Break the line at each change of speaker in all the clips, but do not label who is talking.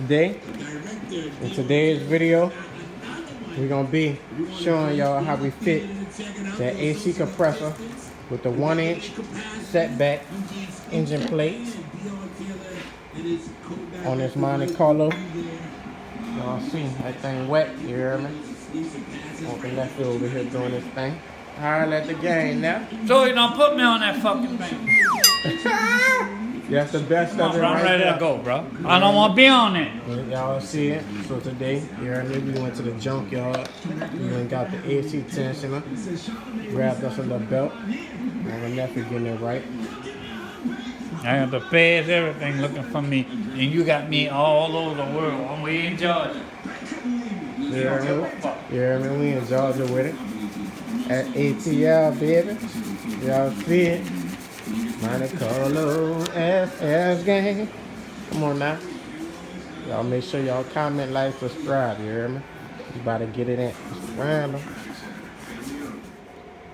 today, in today's video, we're gonna be showing y'all how we fit that AC compressor with the 1-inch setback engine plate on this Montecarlo. Y'all see that thing wet, you hear me? Uncle Lefty over here doing this thing. Holler at the game now.
So you don't put me on that fucking thing.
That's the best of it
I'm
right
ready
there.
to go, bro. I don't want to be on it.
Y'all see it. So today, you heard me, we went to the junkyard. We went and got the AC tensioner. Grabbed us a little belt. Uncle Lefty getting it right.
I got the feds, everything looking for me. And you got me all over the world. I'm way in Georgia.
Yeah, we in Georgia with it. At ATL, baby. Y'all see it. Montecarlo FS gang. Come on now. Y'all make sure y'all comment, like, subscribe, you hear me? You about to get it in. It's random.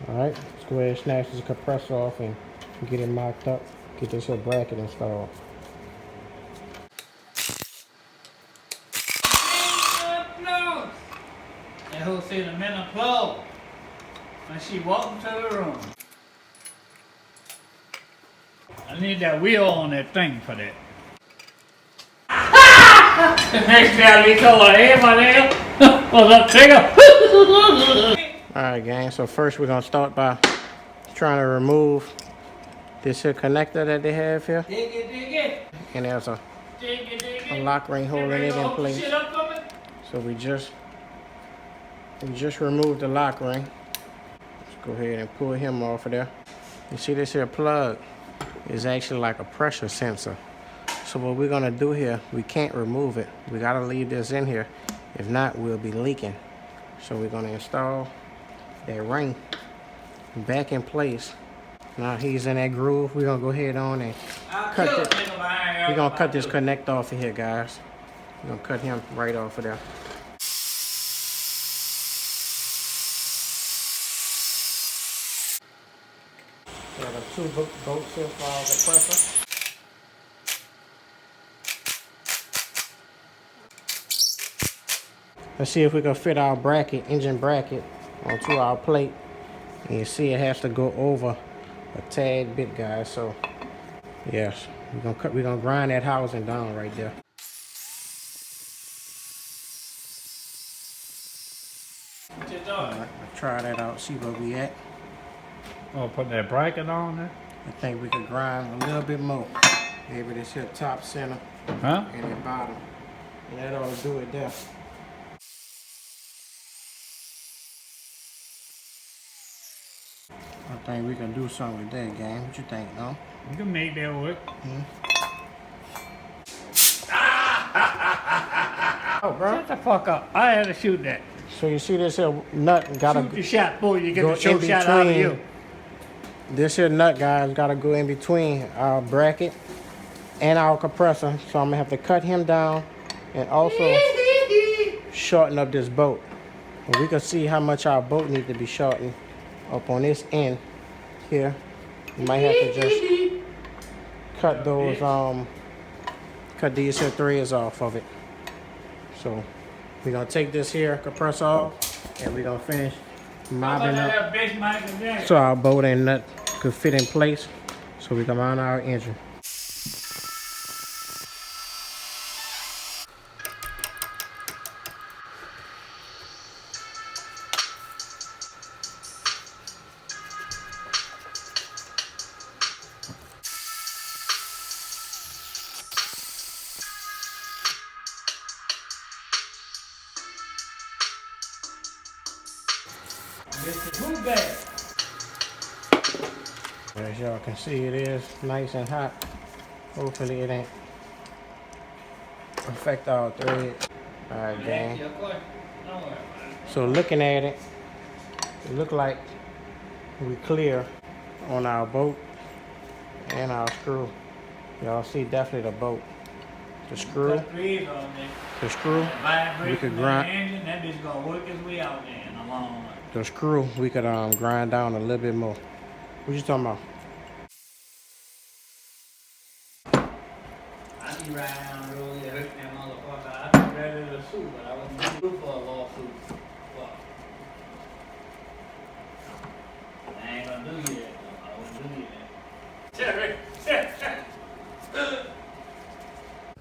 Alright, let's go ahead and snatch this compressor off and get it mocked up. Get this little bracket installed.
That who see the men applaud when she walked into the room. I need that wheel on that thing for that. The next day I be told her, hey, my nigga, what's up, Tigger?
Alright, gang, so first we're gonna start by trying to remove this here connector that they have here.
Dig it.
And there's a
Dig it.
lock ring holding it in place.
Shit up for me.
So we just removed the lock ring. Let's go ahead and pull him off of there. You see this here plug is actually like a pressure sensor. So what we're gonna do here, we can't remove it. We gotta leave this in here. If not, we'll be leaking. So we're gonna install that ring back in place. Now he's in that groove. We're gonna go ahead on and cut this. We're gonna cut this connect off of here, guys. We're gonna cut him right off of there. Got the 2 bolts here for our compressor. Let's see if we can fit our bracket, engine bracket, onto our plate. And you see it has to go over a tad bit, guys. So yes, we're gonna grind that housing down right there.
What you doing?
Let's try that out, see where we at.
Oh, put that bracket on there?
I think we could grind a little bit more. Maybe this here top, center,
Huh?
and the bottom. And that ought to do it there. I think we can do something with that, gang. What you think, no?
You can make that work.
Oh, bro.
Shut the fuck up. I had to shoot that.
So you see this here nut gotta
Shoot the shot before you get
go
the show
in
shot out of
between.
you.
This here nut, guys, gotta go in between our bracket and our compressor. So I'm gonna have to cut him down and also shorten up this bolt. And we can see how much our bolt needs to be shortened up on this end here. You might have to just cut those cut these here threads off of it. So we're gonna take this here compressor off and we're gonna finish mobbing up so our bolt and nut could fit in place so we can mount our engine. As y'all can see, it is nice and hot. Hopefully it ain't affect our thread. Alright, gang. So looking at it, it look like we clear on our bolt and our screw. Y'all see definitely the bolt. The screw, we could grind. The screw, we could grind down a little bit more. What you talking about?
I be riding down the road, it hurt that motherfucker. ready to sue, but I wouldn't do for a lawsuit. Well, I ain't gonna do you that, though. I wouldn't do you that.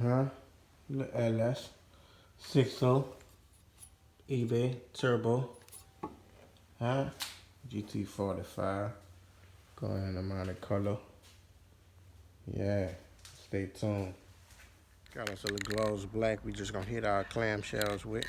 Huh? LS 60 eBay Turbo. Huh? GT45. Going in Montecarlo. Yeah. Stay tuned. Got us a little gloss black. We just gonna hit our clamshells with.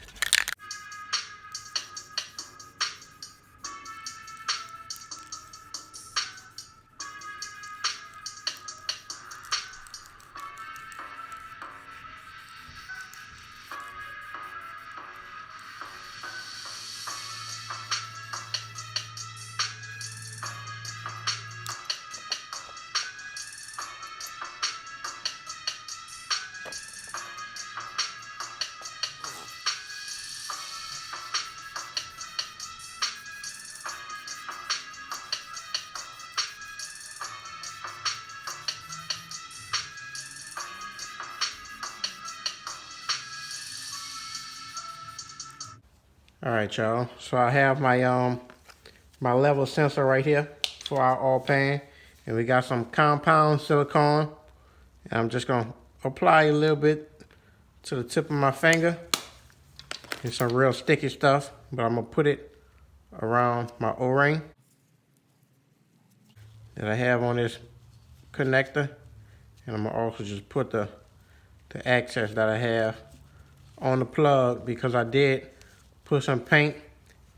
All right, y'all. So I have my level sensor right here for our oil pan, and we got some compound silicone. And I'm just gonna apply a little bit to the tip of my finger. It's some real sticky stuff, but I'm gonna put it around my O-ring that I have on this connector, and I'm gonna also just put the access that I have on the plug, because I did put some paint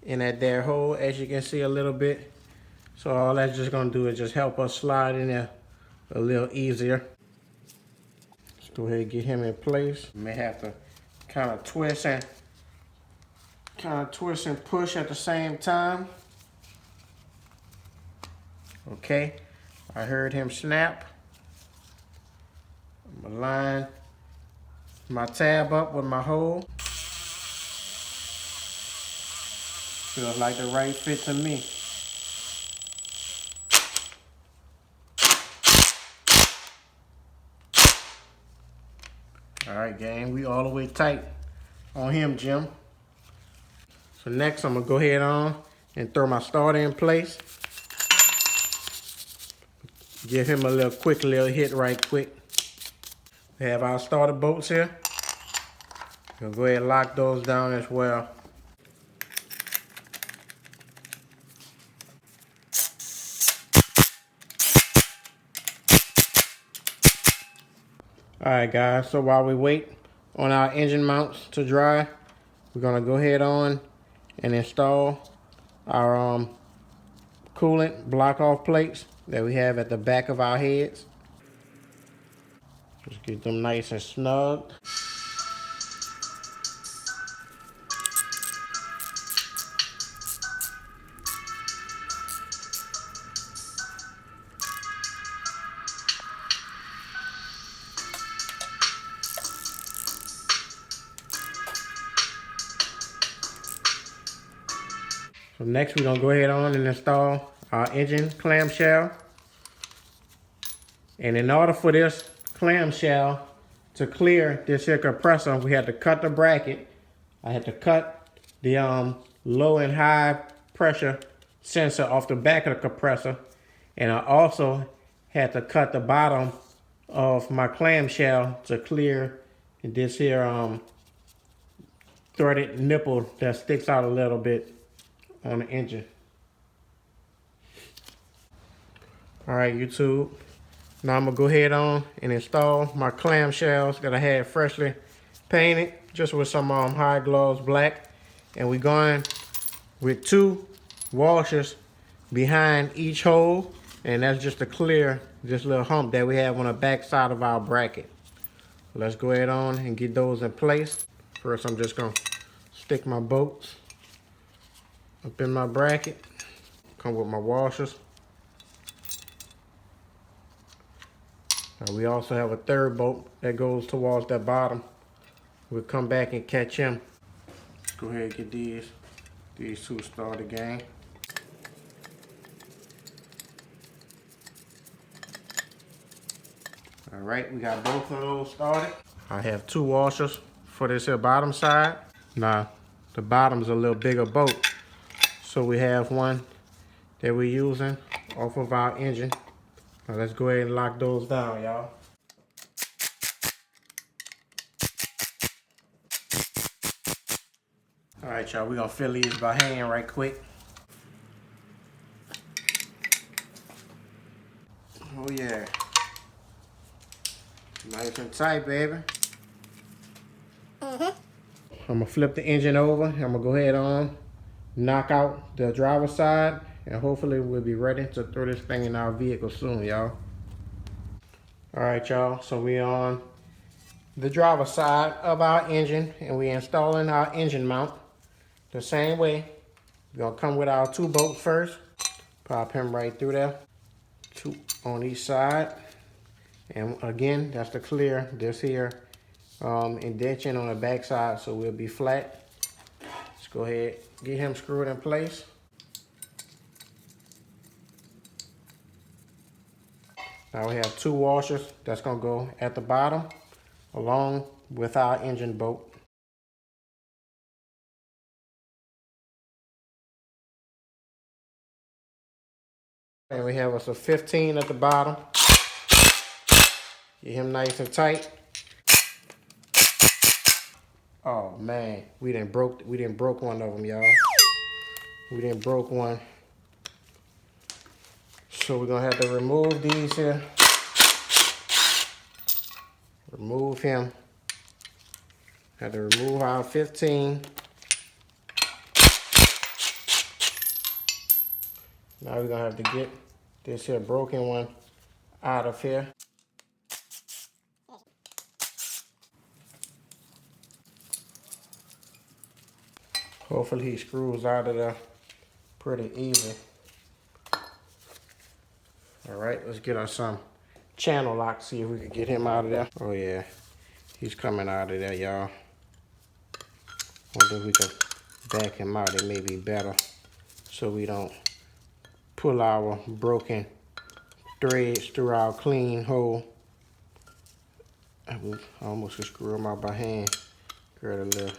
in that there hole, as you can see a little bit. So all that's just gonna do is just help us slide in there a little easier. Let's go ahead and get him in place. You may have to kind of twist and push at the same time. Okay, I heard him snap. I'm gonna line my tab up with my hole. Feels like the right fit to me. All right, gang, we all the way tight on him, Jim. So next, I'm gonna go ahead on and throw my starter in place. Give him a little quick little hit right quick. We have our starter bolts here. We'll go ahead and lock those down as well. All right, guys, so while we wait on our engine mounts to dry, we're gonna go ahead on and install our coolant block off plates that we have at the back of our heads. Just get them nice and snug. So next we're gonna go ahead on and install our engine clamshell. And in order for this clamshell to clear this here compressor, we had to cut the bracket. I had to cut the low and high pressure sensor off the back of the compressor. And I also had to cut the bottom of my clamshell to clear this here threaded nipple that sticks out a little bit on the engine. All right, YouTube. Now I'm gonna go ahead on and install my clamshells that I had freshly painted, just with some high gloss black. And we're going with 2 washers behind each hole, and that's just to clear this little hump that we have on the back side of our bracket. Let's go ahead on and get those in place. First, I'm just gonna stick my bolts up in my bracket. Come with my washers. Now we also have a third bolt that goes towards that bottom. We'll come back and catch him. Let's go ahead and get these 2 started, gang. All right, we got both of those started. I have 2 washers for this here bottom side. Now, the bottom's a little bigger boat. So we have one that we're using off of our engine. Now let's go ahead and lock those down, y'all. All right, y'all, we're gonna fill these by hand right quick. Oh yeah. Nice and tight, baby. I'm gonna flip the engine over. I'm gonna go ahead on, knock out the driver's side, and hopefully we'll be ready to throw this thing in our vehicle soon, y'all. All right, y'all, so we're on the driver's side of our engine, and we're installing our engine mount the same way. We're gonna come with our 2 bolts first. Pop him right through there. 2 on each side. And again, that's to clear this here indentation on the back side, so we'll be flat. Let's go ahead, get him screwed in place. Now we have 2 washers that's gonna go at the bottom along with our engine bolt. And we have us a 15 at the bottom. Get him nice and tight. Oh man, we didn't broke one of them, y'all. We didn't broke one. So we're gonna have to remove these here. Remove him. Have to remove our 15. Now we're gonna have to get this here broken one out of here. Hopefully he screws out of there pretty easy. All right, let's get us some channel lock, see if we can get him out of there. Oh yeah, he's coming out of there, y'all. Wonder if we can back him out, it may be better so we don't pull our broken threads through our clean hole. I almost could screw them out by hand. Grab a little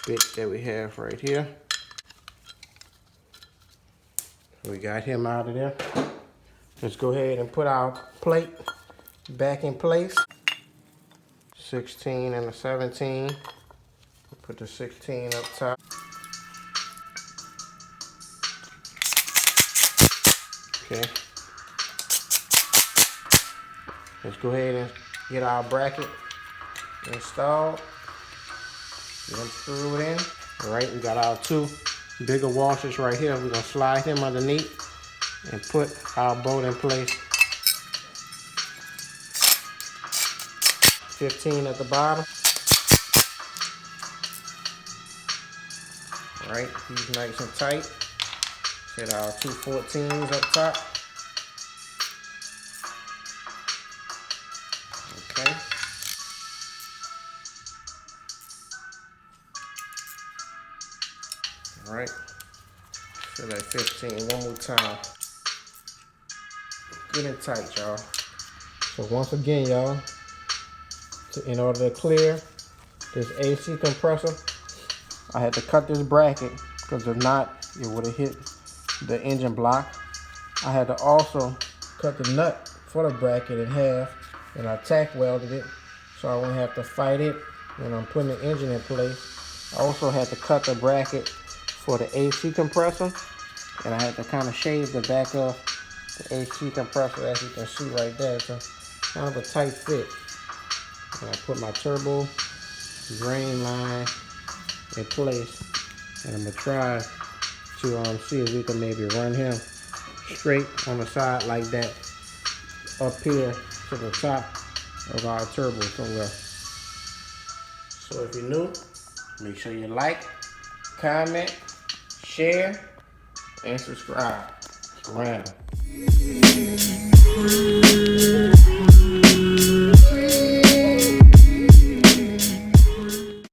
bit that we have right here. We got him out of there. Let's go ahead and put our plate back in place. 16 and a 17. Put the 16 up top. Okay. Let's go ahead and get our bracket installed. Get them screwed in. All right, we got our 2 bigger washers right here. We're gonna slide them underneath and put our bolt in place. 15 at the bottom. All right, he's nice and tight. Get our 2 14s up top. Okay. All right. Fill that 15 one more time. Get it tight, y'all. So once again, y'all, in order to clear this AC compressor, I had to cut this bracket because if not, it would have hit the engine block. I had to also cut the nut for the bracket in half, and I tack welded it so I wouldn't have to fight it when I'm putting the engine in place. I also had to cut the bracket for the AC compressor, and I had to kind of shave the back of the AC compressor, as you can see right there. It's a kind of a tight fit. And I put my turbo drain line in place, and I'm gonna try to see if we can maybe run him straight on the side like that up here to the top of our turbo somewhere. So if you're new, make sure you like, comment, share, and subscribe. It's around.